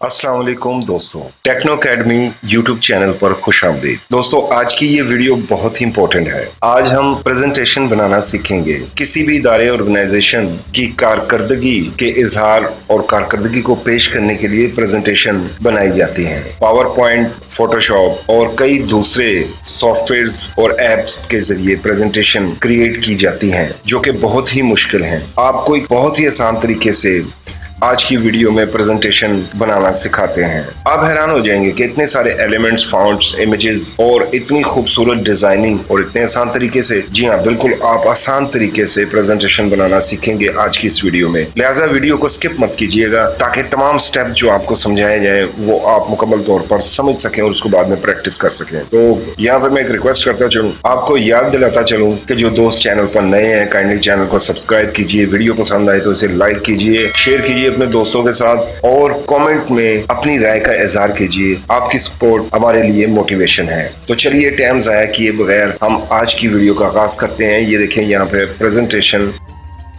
अस्सलाम वालेकुम दोस्तों, टेक्नो अकेडमी यूट्यूब चैनल पर खुशामदीद। दोस्तों, आज की ये वीडियो बहुत ही इंपॉर्टेंट है। आज हम प्रेजेंटेशन बनाना सीखेंगे। किसी भी इदारे ऑर्गेनाइजेशन की कारकर्दगी के इजहार और कारकर्दगी को पेश करने के लिए प्रेजेंटेशन बनाई जाती है। पावर पॉइंट, फोटोशॉप और कई दूसरे सॉफ्टवेयर्स और एप्स के जरिए प्रेजेंटेशन क्रिएट की जाती हैं, जो कि बहुत ही मुश्किल हैं। आपको एक बहुत ही आसान तरीके से आज की वीडियो में प्रेजेंटेशन बनाना सिखाते हैं। आप हैरान हो जाएंगे कि इतने सारे एलिमेंट्स, फॉन्ट्स, इमेजेस और इतनी खूबसूरत डिजाइनिंग और इतने आसान तरीके से, जी हाँ बिल्कुल, आप आसान तरीके से प्रेजेंटेशन बनाना सीखेंगे आज की इस वीडियो में। लिहाजा वीडियो को स्किप मत कीजिएगा ताकि तमाम स्टेप जो आपको समझाए जाए वो आप मुकम्मल तौर पर समझ सकें और उसको बाद में प्रैक्टिस कर सकें। तो यहाँ पर मैं एक रिक्वेस्ट करता चलूँ, आपको याद दिलाता चलूँ कि जो दोस्त चैनल पर नए हैं काइंडली चैनल को सब्सक्राइब कीजिए। वीडियो पसंद आए तो इसे लाइक कीजिए, शेयर कीजिए अपने दोस्तों के साथ और कमेंट में अपनी राय का इजहार कीजिए। आपकी सपोर्ट हमारे लिए मोटिवेशन है। तो चलिए टाइम जाया किए बगैर हम आज की वीडियो का आगाज करते हैं। ये देखें यहाँ पे प्रेजेंटेशन,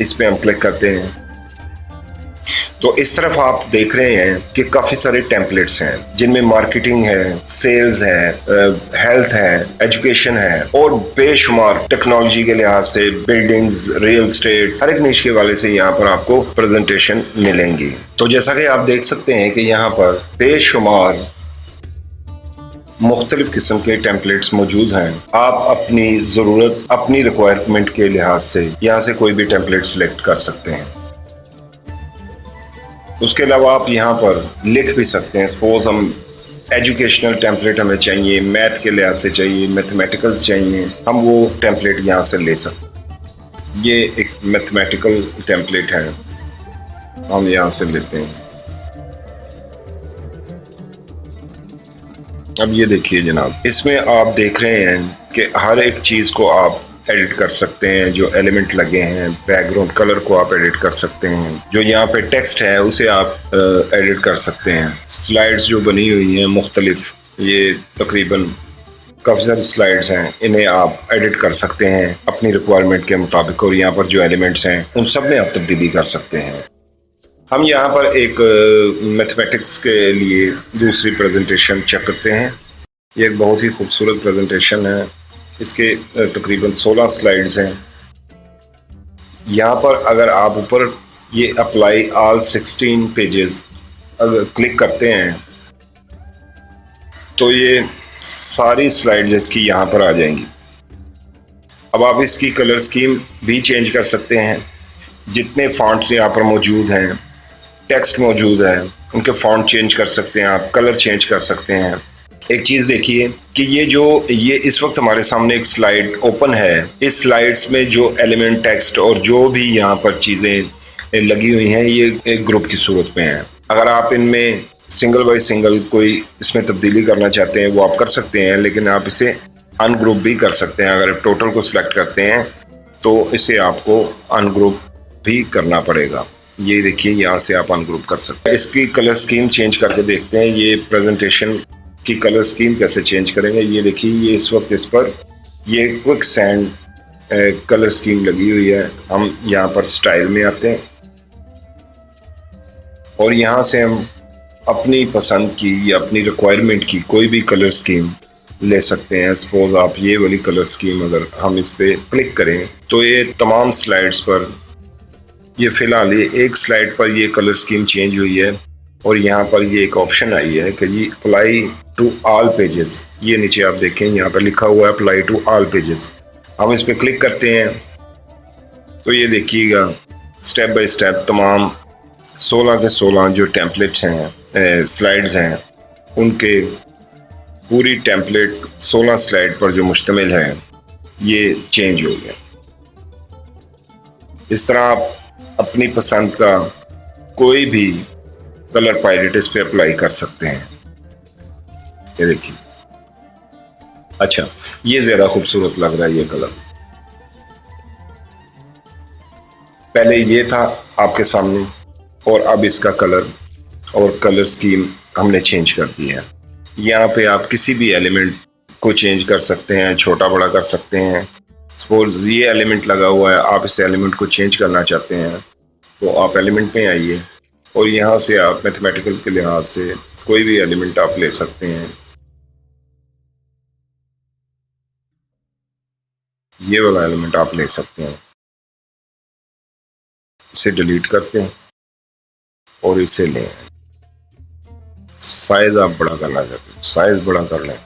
इस पे हम क्लिक करते हैं तो इस तरफ आप देख रहे हैं कि काफी सारे टेम्पलेट्स हैं जिनमें मार्केटिंग है, सेल्स है, हेल्थ है, एजुकेशन है और बेशुमार टेक्नोलॉजी के लिहाज से बिल्डिंग्स, रियल एस्टेट, हर एक निश के वाले से यहाँ पर आपको प्रेजेंटेशन मिलेंगी। तो जैसा कि आप देख सकते हैं कि यहाँ पर बेशुमार मुख्तलिफ किस्म के टेम्पलेट्स मौजूद हैं। आप अपनी जरूरत, अपनी रिक्वायरमेंट के लिहाज से यहाँ से कोई भी टेम्पलेट सिलेक्ट कर सकते हैं। उसके अलावा आप यहाँ पर लिख भी सकते हैं। सपोज हम एजुकेशनल टेम्पलेट हमें चाहिए, मैथ के लिहाज से चाहिए, मैथमेटिकल चाहिए, हम वो टेम्पलेट यहाँ से ले सकते हैं। ये एक मैथमेटिकल टेम्पलेट है, हम यहाँ से लेते हैं। अब ये देखिए जनाब, इसमें आप देख रहे हैं कि हर एक चीज़ को आप एडिट कर सकते हैं। जो एलिमेंट लगे हैं, बैकग्राउंड कलर को आप एडिट कर सकते हैं। जो यहाँ पे टेक्स्ट है उसे आप एडिट कर सकते हैं। स्लाइड्स जो बनी हुई हैं मुख्तलिफ, ये तकरीबन काफ़ी सारी स्लाइड्स हैं, इन्हें आप एडिट कर सकते हैं अपनी रिक्वायरमेंट के मुताबिक। और यहाँ पर जो एलिमेंट्स हैं उन सब में आप तब्दीली कर सकते हैं। हम यहाँ पर एक मैथमेटिक्स के लिए दूसरी प्रेजेंटेशन चेक करते हैं। ये एक बहुत ही खूबसूरत प्रेजेंटेशन है। इसके तकरीबन 16 स्लाइड्स हैं। यहाँ पर अगर आप ऊपर ये अप्लाई ऑल 16 पेजेस अगर क्लिक करते हैं तो ये सारी स्लाइड्स इसकी यहाँ पर आ जाएंगी। अब आप इसकी कलर स्कीम भी चेंज कर सकते हैं। जितने फॉन्ट्स यहाँ पर मौजूद हैं, टेक्स्ट मौजूद है, उनके फॉन्ट चेंज कर सकते हैं आप, कलर चेंज कर सकते हैं। एक चीज़ देखिए कि ये इस वक्त हमारे सामने एक स्लाइड ओपन है। इस स्लाइड्स में जो एलिमेंट, टेक्स्ट और जो भी यहाँ पर चीज़ें लगी हुई हैं ये एक ग्रुप की सूरत में हैं। अगर आप इनमें सिंगल बाय सिंगल कोई इसमें तब्दीली करना चाहते हैं वो आप कर सकते हैं, लेकिन आप इसे अनग्रुप भी कर सकते हैं। अगर आप टोटल को सिलेक्ट करते हैं तो इसे आपको अनग्रुप भी करना पड़ेगा। ये देखिए, यहाँ से आप अनग्रुप कर सकते हैं। इसकी कलर स्कीम चेंज करके देखते हैं ये प्रेजेंटेशन की कलर स्कीम कैसे चेंज करेंगे। ये देखिए, ये इस वक्त इस पर ये क्विक सैंड कलर स्कीम लगी हुई है। हम यहाँ पर स्टाइल में आते हैं और यहाँ से हम अपनी पसंद की या अपनी रिक्वायरमेंट की कोई भी कलर स्कीम ले सकते हैं। सपोज आप ये वाली कलर स्कीम अगर हम इस पे क्लिक करें तो ये तमाम स्लाइड्स पर, ये फिलहाल ये एक स्लाइड पर ये कलर स्कीम चेंज हुई है और यहाँ पर ये एक ऑप्शन आई है कि ये अप्लाई टू ऑल पेजेस। ये नीचे आप देखें यहाँ पर लिखा हुआ है अप्लाई टू ऑल पेजेस। हम इस पर क्लिक करते हैं तो ये देखिएगा स्टेप बाय स्टेप तमाम 16 के 16 जो टेम्पलेट्स हैं, स्लाइड्स हैं, उनके पूरी टेम्पलेट 16 स्लाइड पर जो मुश्तमिल है ये चेंज हो गया। इस तरह आप अपनी पसंद का कोई भी कलर पायलेट इस पे अप्लाई कर सकते हैं। ये देखिए, अच्छा ये ज्यादा खूबसूरत लग रहा है ये कलर। पहले ये था आपके सामने और अब इसका कलर और कलर स्कीम हमने चेंज कर दी है। यहाँ पे आप किसी भी एलिमेंट को चेंज कर सकते हैं, छोटा बड़ा कर सकते हैं। सपोज ये एलिमेंट लगा हुआ है, आप इस एलिमेंट को चेंज करना चाहते हैं तो आप एलिमेंट में आइए और यहाँ से आप मैथमेटिकल के लिहाज से कोई भी एलिमेंट आप ले सकते हैं। ये वाला एलिमेंट आप ले सकते हैं। इसे डिलीट करते हैं और इसे लें। साइज आप बड़ा करना चाहते हैं, साइज बड़ा कर लें।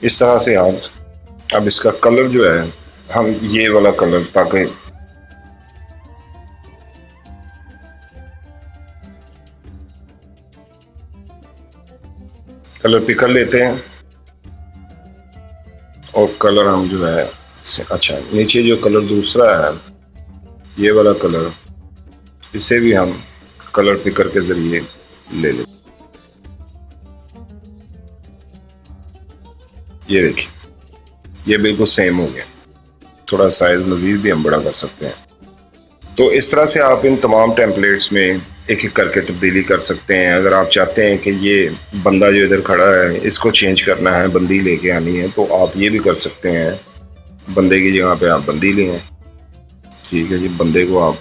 इस तरह से आप अब इसका कलर जो है, हम ये वाला कलर, ताकि कलर पिकर लेते हैं और कलर हम जो है, अच्छा नीचे जो कलर दूसरा है ये वाला कलर, इसे भी हम कलर पिकर के जरिए ले लें। ये देखिए, ये बिल्कुल सेम हो गया। थोड़ा साइज मजीद भी हम बड़ा कर सकते हैं। तो इस तरह से आप इन तमाम टेम्पलेट्स में एक एक करके तब्दीली कर सकते हैं। अगर आप चाहते हैं कि ये बंदा जो इधर खड़ा है इसको चेंज करना है, बंदी लेके आनी है, तो आप ये भी कर सकते हैं। बंदे की जगह पे आप बंदी लें। ठीक है जी, बंदे को आप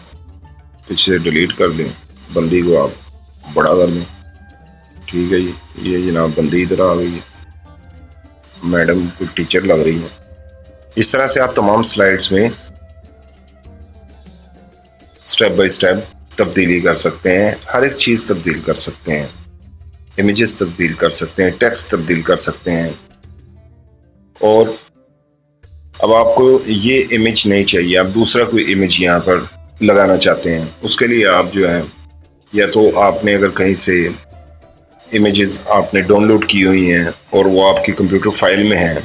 पीछे से डिलीट कर दें, बंदी को आप बड़ा कर दें। ठीक है जी, ये जनाब बंदी इधर आ गई है, मैडम कोई टीचर लग रही है। इस तरह से आप तमाम स्लाइड्स में स्टेप बाय स्टेप तब्दीली कर सकते हैं। हर एक चीज़ तब्दील कर सकते हैं, इमेजेस तब्दील कर सकते हैं, टेक्स्ट तब्दील कर सकते हैं। और अब आपको ये इमेज नहीं चाहिए, आप दूसरा कोई इमेज यहाँ पर लगाना चाहते हैं, उसके लिए आप जो है, या तो आपने अगर कहीं से इमेजेस आपने डाउनलोड की हुई हैं और वो आपकी कंप्यूटर फाइल में है,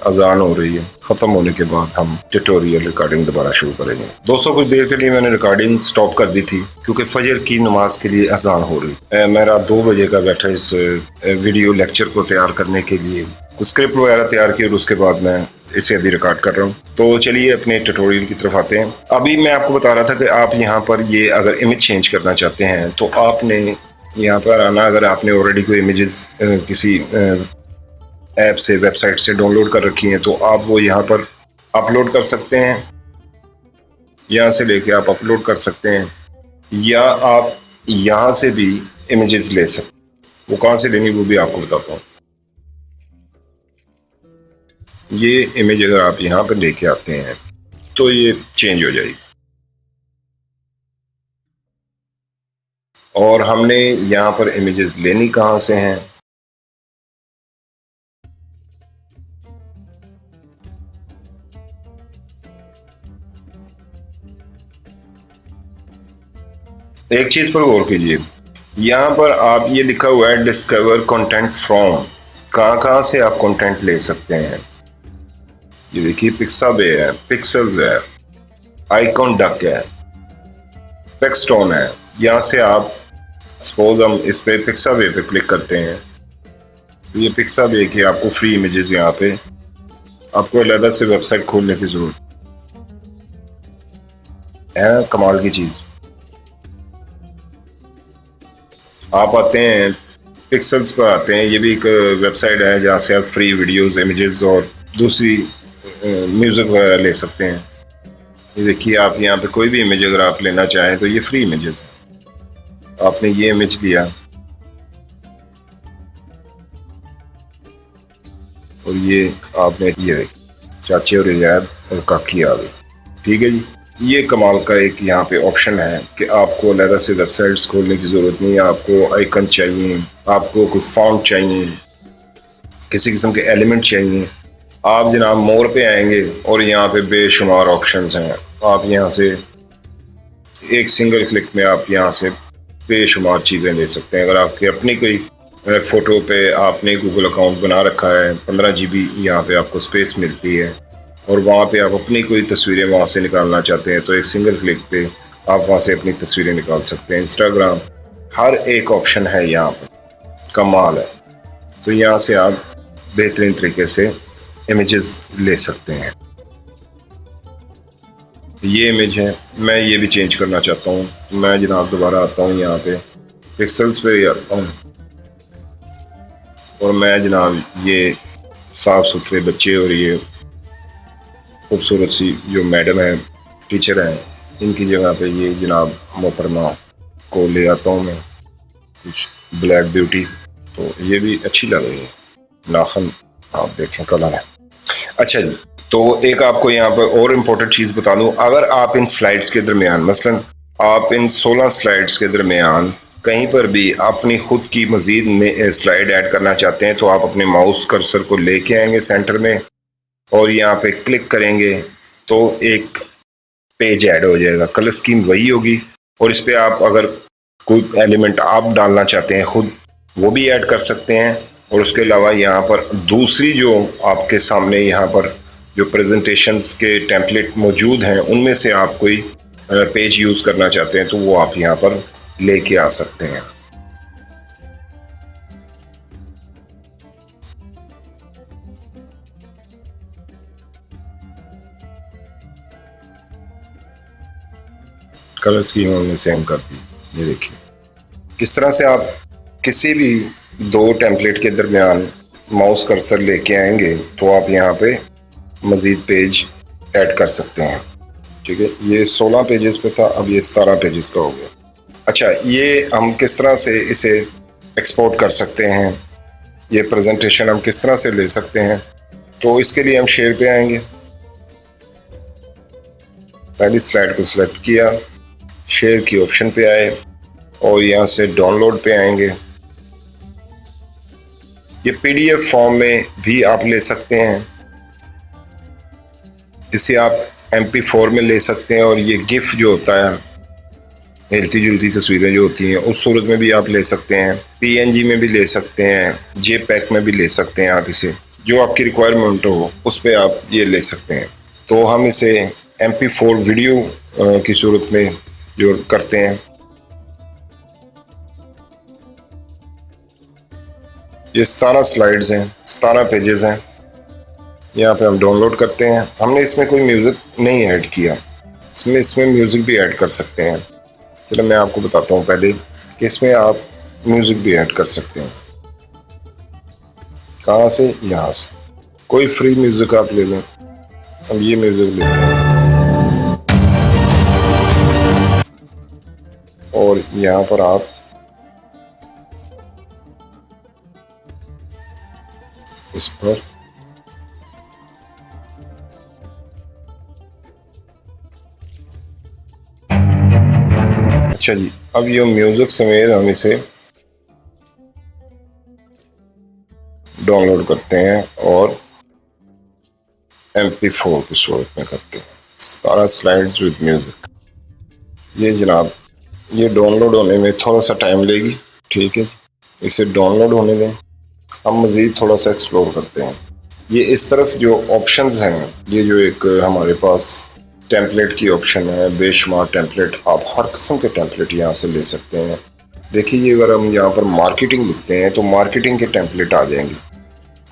अजान हो रही है, ख़त्म होने के बाद हम ट्यूटोरियल रिकॉर्डिंग दोबारा शुरू करेंगे। दोस्तों, कुछ देर के लिए मैंने रिकॉर्डिंग स्टॉप कर दी थी क्योंकि फजर की नमाज के लिए अजान हो रही। मैं रात 2 बजे का बैठा इस वीडियो लेक्चर को तैयार करने के लिए, स्क्रिप्ट वगैरह तैयार की और उसके बाद मैं इसे अभी रिकॉर्ड कर रहा हूँ। तो चलिए अपने ट्यूटोरियल की तरफ आते हैं। अभी मैं आपको बता रहा था कि आप यहाँ पर ये अगर इमेज चेंज करना चाहते हैं तो आपने यहाँ पर आना। अगर आपने ऑलरेडी कोई इमेजेस किसी ऐप से, वेबसाइट से डाउनलोड कर रखी हैं तो आप वो यहाँ पर अपलोड कर सकते हैं। यहाँ से लेके आप अपलोड कर सकते हैं, या आप यहाँ से भी इमेजेस ले सकते हैं। वो कहाँ से लेनी वो भी आपको बताता हूँ। ये इमेज अगर आप यहाँ पर लेके आते हैं तो ये चेंज हो जाएगी। और हमने यहाँ पर इमेजेस लेनी कहाँ से हैं? एक चीज पर गौर कीजिए, यहाँ पर आप ये लिखा हुआ है डिस्कवर कंटेंट फ्रॉम। कहाँ से आप कंटेंट ले सकते हैं? ये देखिए, पिक्साबे है, पिक्सेल्स है, आइकॉन डक है, पेक्सटोन है। यहाँ से आप सपोज हम इस पे पिक्साबे पे क्लिक करते हैं तो ये पिक्साबे की आपको फ्री इमेजेस यहाँ पे, आपको अलग से वेबसाइट खोलने की जरूरत है। कमाल की चीज। आप आते हैं पिक्सेल्स पर आते हैं, ये भी एक वेबसाइट है जहाँ से आप फ्री वीडियोस, इमेजेस और दूसरी म्यूजिक वगैरह ले सकते हैं। ये देखिए, आप यहाँ पे कोई भी इमेज अगर आप लेना चाहें तो ये फ्री इमेजेस है। आपने ये इमेज लिया और ये आपने ये देखिए चाचे और रिजाद और काकी आ गई। ठीक है जी, ये कमाल का एक यहाँ पे ऑप्शन है कि आपको अलग से वेबसाइट्स खोलने की जरूरत नहीं है। आपको आइकन चाहिए, आपको कोई फॉन्ट चाहिए, किसी किस्म के एलिमेंट चाहिए, आप जनाब मोर पे आएंगे और यहाँ पे बेशुमार ऑप्शंस हैं। आप यहाँ से एक सिंगल क्लिक में आप यहाँ से बेशुमार चीज़ें ले सकते हैं। अगर आपके अपनी कोई फ़ोटो पे आपने गूगल अकाउंट बना रखा है, 15 GB यहाँ पे आपको स्पेस मिलती है और वहाँ पे आप अपनी कोई तस्वीरें वहाँ से निकालना चाहते हैं तो एक सिंगल क्लिक पे आप वहाँ से अपनी तस्वीरें निकाल सकते हैं। इंस्टाग्राम, हर एक ऑप्शन है यहाँ पर, कमाल है। तो यहाँ से आप बेहतरीन तरीके से इमेजेस ले सकते हैं। ये इमेज है, मैं ये भी चेंज करना चाहता हूँ तो मैं जनाब दोबारा आता हूँ यहाँ पे पिक्सेल्स पे आता हूँ और मैं जनाब ये साफ सुथरे बच्चे और ये खूबसूरत सी जो मैडम है, टीचर हैं, इनकी जगह पे ये जनाब मोहतरमा को ले आता हूँ मैं कुछ ब्लैक ब्यूटी, तो ये भी अच्छी लग रही है। नाखन आप देखें कलर है। अच्छा जी, तो एक आपको यहाँ पर और इम्पोर्टेंट चीज़ बता दूँ, अगर आप इन स्लाइड्स के दरमियान मसलन आप इन 16 स्लाइड्स के दरमियान कहीं पर भी अपनी खुद की मजीद में स्लाइड ऐड करना चाहते हैं, तो आप अपने माउस कर्सर को लेके आएंगे सेंटर में और यहाँ पे क्लिक करेंगे तो एक पेज ऐड हो जाएगा। कलर स्कीम वही होगी और इस पे आप अगर कोई एलिमेंट आप डालना चाहते हैं खुद, वो भी ऐड कर सकते हैं। और उसके अलावा यहाँ पर दूसरी जो आपके सामने यहाँ पर जो प्रेजेंटेशंस के टेम्पलेट मौजूद हैं, उनमें से आप कोई पेज यूज़ करना चाहते हैं तो वो आप यहाँ पर लेके आ सकते हैं। कलर स्कीम हमने सेम कर दी। ये देखिए किस तरह से आप किसी भी दो टेम्पलेट के दरमियान माउस कर्सर लेके आएंगे तो आप यहाँ पे मज़ीद पेज ऐड कर सकते हैं। ठीक है, ये 16 पेजेस पे था, अब ये 17 पेजेस का हो गया। अच्छा, ये हम किस तरह से इसे एक्सपोर्ट कर सकते हैं, ये प्रेजेंटेशन हम किस तरह से ले सकते हैं, तो इसके लिए हम शेयर पे आएंगे। पहली स्लाइड को सिलेक्ट किया, शेयर की ऑप्शन पे आए और यहाँ से डाउनलोड पे आएंगे। ये पीडीएफ फॉर्म में भी आप ले सकते हैं, इसे आप MP4 में ले सकते हैं और ये गिफ जो होता है, हिलती जुलती तस्वीरें जो होती हैं, उस सूरत में भी आप ले सकते हैं। PNG में भी ले सकते हैं, JPEG में भी ले सकते हैं। आप इसे जो आपकी रिक्वायरमेंट हो उस पर आप ये ले सकते हैं। तो हम इसे MP4 वीडियो की सूरत में जो करते हैं, ये 17 स्लाइड्स हैं, 17 पेजेस हैं। यहाँ पे हम डाउनलोड करते हैं। हमने इसमें कोई म्यूज़िक नहीं ऐड किया, इसमें म्यूज़िक भी ऐड कर सकते हैं। चलो मैं आपको बताता हूँ पहले कि इसमें आप म्यूज़िक भी ऐड कर सकते हैं। कहाँ से? यहाँ से कोई फ्री म्यूज़िक आप ले लें। हम ये म्यूज़िक लेते हैं और यहाँ पर आप इस पर अच्छा जी, अब ये म्यूजिक समेत हम इसे डाउनलोड करते हैं और MP4 की सूरत में करते हैं। 17 स्लाइड्स विद म्यूजिक। ये जनाब ये डाउनलोड होने में थोड़ा सा टाइम लेगी। ठीक है, इसे डाउनलोड होने दें। हम मज़ीद थोड़ा सा एक्सप्लोर करते हैं। ये इस तरफ जो ऑप्शंस हैं, ये जो एक हमारे पास टेम्पलेट की ऑप्शन है, बेशुमार टेम्पलेट, आप हर किस्म के टेम्पलेट यहाँ से ले सकते हैं। देखिए, अगर हम यहाँ पर मार्केटिंग लिखते हैं तो मार्केटिंग के टेम्पलेट आ जाएंगे।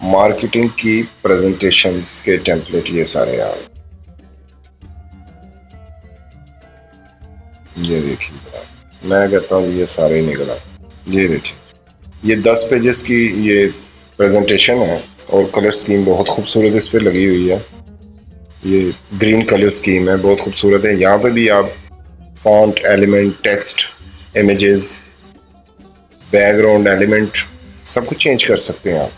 मार्केटिंग की प्रेजेंटेशंस के टेम्पलेट ये सारे आ गए। ये देखिए, मैं कहता हूँ ये सारे ही निकला। ये देखिए, ये 10 पेजेस की ये प्रेजेंटेशन है और कलर स्कीम बहुत खूबसूरत इस पर लगी हुई है। ये ग्रीन कलर स्कीम है, बहुत खूबसूरत है। यहाँ पे भी आप font, element, text, images, background element सब कुछ चेंज कर सकते हैं आप।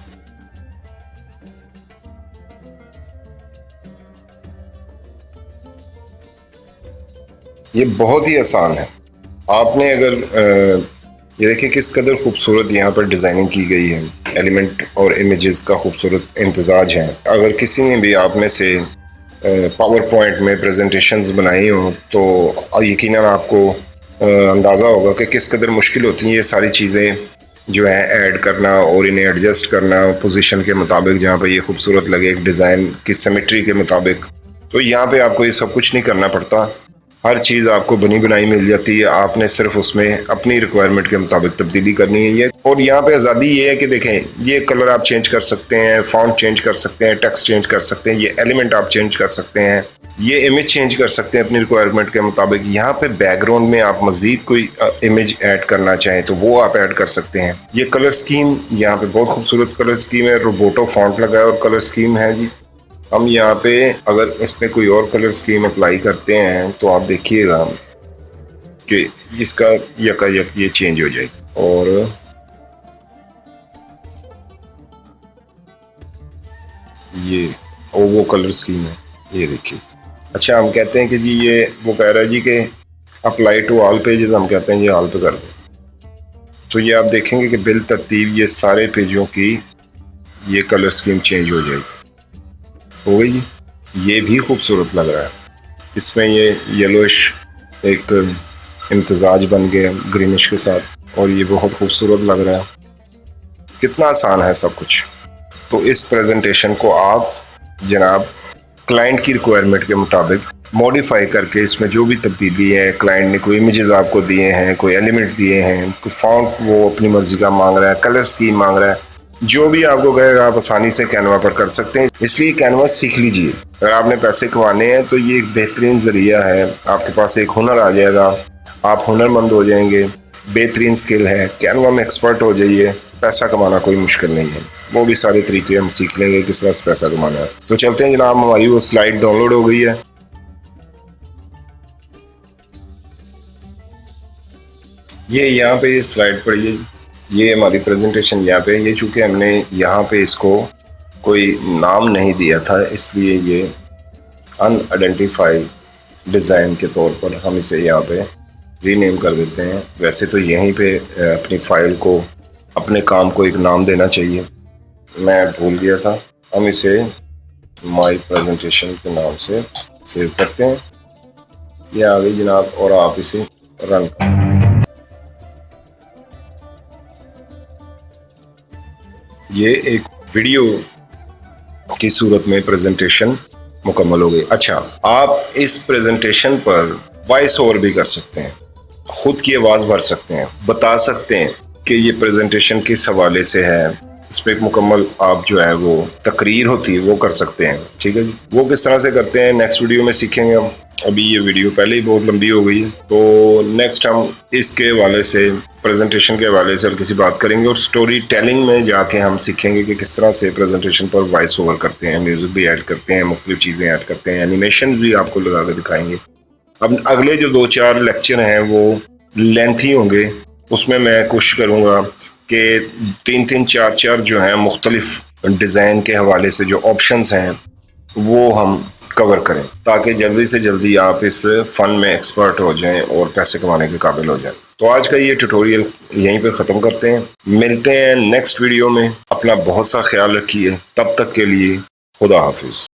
ये बहुत ही आसान है। आपने अगर ये देखिए किस कदर खूबसूरत यहाँ पर डिज़ाइनिंग की गई है। एलिमेंट और इमेजेस का खूबसूरत इम्तजाज है। अगर किसी ने भी आप में से पावर पॉइंट में प्रेजेंटेशंस बनाई हो तो यकीनन आपको अंदाज़ा होगा कि किस कदर मुश्किल होती हैं ये सारी चीज़ें जो है ऐड करना और इन्हें एडजस्ट करना पोजीशन के मुताबिक, जहाँ पर ये खूबसूरत लगे एक डिज़ाइन की सिमेट्री के मुताबिक। तो यहाँ पे आपको ये सब कुछ नहीं करना पड़ता, हर चीज़ आपको बनी बनाई मिल जाती है। आपने सिर्फ उसमें अपनी रिक्वायरमेंट के मुताबिक तब्दीली करनी है। और यहाँ पे आज़ादी ये है कि देखें, ये कलर आप चेंज कर सकते हैं, फॉन्ट चेंज कर सकते हैं, टेक्स्ट चेंज कर सकते हैं, ये एलिमेंट आप चेंज कर सकते हैं, ये इमेज चेंज कर सकते हैं अपनी रिक्वायरमेंट के मुताबिक। यहाँ पे बैकग्राउंड में आप मज़ीद कोई इमेज ऐड करना चाहें तो वो आप ऐड कर सकते हैं। ये कलर स्कीम यहाँ पे बहुत खूबसूरत कलर स्कीम है, रोबोटो फॉन्ट लगा है और कलर स्कीम है जी। हम यहाँ पे अगर इसमें कोई और कलर स्कीम अप्लाई करते हैं तो आप देखिएगा कि इसका यकायक ये चेंज हो जाएगी। और ये वो कलर स्कीम है, ये देखिए। अच्छा, हम कहते हैं कि जी ये वो कह रहा है जी कि अप्लाई टू ऑल पेजेस, हम कहते हैं जी ऑल पे कर दें। तो ये आप देखेंगे कि बिल तरतीब ये सारे पेजों की ये कलर स्कीम चेंज हो जाएगी। हो गई जी, ये भी खूबसूरत लग रहा है। इसमें ये येलोइश एक इम्तजाज बन गया ग्रीनिश के साथ और ये बहुत खूबसूरत लग रहा है। कितना आसान है सब कुछ। तो इस प्रेजेंटेशन को आप जनाब क्लाइंट की रिक्वायरमेंट के मुताबिक मॉडिफाई करके इसमें जो भी तब्दीली है, क्लाइंट ने कोई इमेजेस आपको दिए हैं, कोई एलिमेंट दिए हैं, कोई फॉन्ट वो अपनी मर्जी का मांग रहा है, कलर स्कीम मांग रहा है, जो भी आपको कहेगा आप आसानी से कैनवा पर कर सकते हैं। इसलिए कैनवा सीख लीजिए। अगर आपने पैसे कमाने हैं तो ये एक बेहतरीन जरिया है। आपके पास एक हुनर आ जाएगा, आप हुनरमंद हो जाएंगे, बेहतरीन स्किल है, कैनवा में एक्सपर्ट हो जाइए। पैसा कमाना कोई मुश्किल नहीं है, वो भी सारे तरीके हम सीख लेंगे किस तरह से पैसा कमाना है। तो चलते हैं जनाब, हमारी वो स्लाइड डाउनलोड हो गई है। ये यहाँ पे स्लाइड पड़ी है, ये हमारी प्रेजेंटेशन यहाँ पे। ये चूँकि हमने यहाँ पे इसको कोई नाम नहीं दिया था, इसलिए ये अनआइडेंटिफाइड डिज़ाइन के तौर पर हम इसे यहाँ पे रीनेम कर देते हैं। वैसे तो यहीं पे अपनी फाइल को, अपने काम को एक नाम देना चाहिए, मैं भूल गया था। हम इसे माय प्रेजेंटेशन के नाम से सेव करते हैं। ये आ गई जनाब, और आप इसे रन करें। ये एक वीडियो की सूरत में प्रेजेंटेशन मुकम्मल हो गई। अच्छा, आप इस प्रेजेंटेशन पर वॉइस ओवर भी कर सकते हैं, खुद की आवाज़ भर सकते हैं, बता सकते हैं कि ये प्रेजेंटेशन किस हवाले से है। इस पर एक मुकम्मल आप जो है वो तकरीर होती है वो कर सकते हैं। ठीक है जी, वो किस तरह से करते हैं नेक्स्ट वीडियो में सीखेंगे हम। अभी ये वीडियो पहले ही बहुत लंबी हो गई है, तो नेक्स्ट हम इसके हवाले से, प्रेजेंटेशन के हवाले से और किसी बात करेंगे। और स्टोरी टेलिंग में जाके हम सीखेंगे कि किस तरह से प्रेजेंटेशन पर वॉइस ओवर करते हैं, म्यूजिक भी ऐड करते हैं, मुख्तलिफ चीज़ें ऐड करते हैं, एनिमेशन भी आपको लगा कर दिखाएंगे। अब अगले जो 2-4 लेक्चर हैं वो लेंथी होंगे, उसमें मैं कोशिश करूँगा कि 3-3, 4-4 जो हैं मुख्तलिफ डिज़ाइन के हवाले से जो ऑप्शंस हैं वो हम कवर करें, ताकि जल्दी से जल्दी आप इस फन में एक्सपर्ट हो जाएं और पैसे कमाने के काबिल हो जाएं। तो आज का ये ट्यूटोरियल यहीं पे ख़त्म करते हैं, मिलते हैं नेक्स्ट वीडियो में। अपना बहुत सा ख्याल रखिए, तब तक के लिए खुदा हाफिज़।